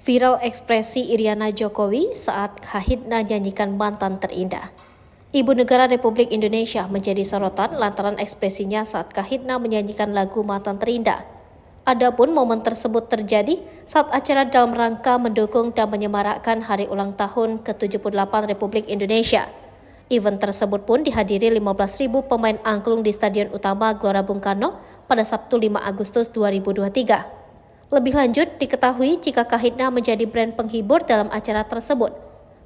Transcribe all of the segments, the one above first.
Viral ekspresi Iriana Jokowi saat Kahitna nyanyikan mantan terindah. Ibu Negara Republik Indonesia menjadi sorotan lantaran ekspresinya saat Kahitna menyanyikan lagu Mantan Terindah. Adapun momen tersebut terjadi saat acara dalam rangka mendukung dan menyemarakkan hari ulang tahun ke-78 Republik Indonesia. Event tersebut pun dihadiri 15.000 pemain angklung di Stadion Utama Gelora Bung Karno pada Sabtu 5 Agustus 2023. Lebih lanjut, diketahui jika Kahitna menjadi brand penghibur dalam acara tersebut.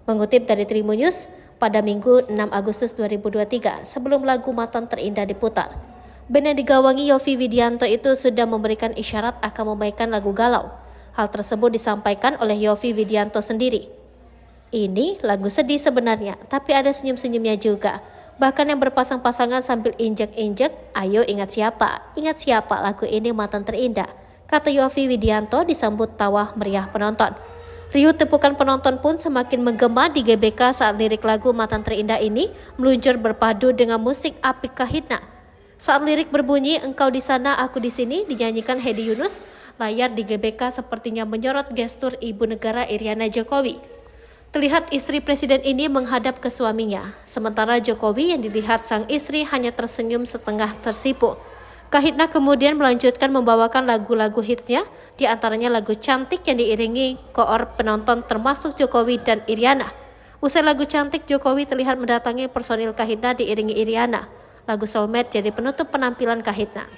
Mengutip dari Tribunnews, pada Minggu 6 Agustus 2023, sebelum lagu Mantan Terindah diputar, band yang digawangi Yovie Widianto itu sudah memberikan isyarat akan memainkan lagu galau. Hal tersebut disampaikan oleh Yovie Widianto sendiri. Ini lagu sedih sebenarnya, tapi ada senyum-senyumnya juga. Bahkan yang berpasang-pasangan sambil injek-injek, ayo ingat siapa lagu ini Mantan Terindah, kata Yovie Widianto disambut tawa meriah penonton. Riuh tepukan penonton pun semakin menggema di GBK saat lirik lagu Mantan Terindah ini meluncur berpadu dengan musik apik Kahitna. Saat lirik berbunyi engkau di sana aku di sini dinyanyikan Hedi Yunus, layar di GBK sepertinya menyorot gestur Ibu Negara Iriana Jokowi. Terlihat istri presiden ini menghadap ke suaminya, sementara Jokowi yang dilihat sang istri hanya tersenyum setengah tersipu. Kahitna kemudian melanjutkan membawakan lagu-lagu hitsnya, di antaranya lagu Cantik yang diiringi koor penonton termasuk Jokowi dan Iriana. Usai lagu Cantik, Jokowi terlihat mendatangi personil Kahitna diiringi Iriana. Lagu Soulmate jadi penutup penampilan Kahitna.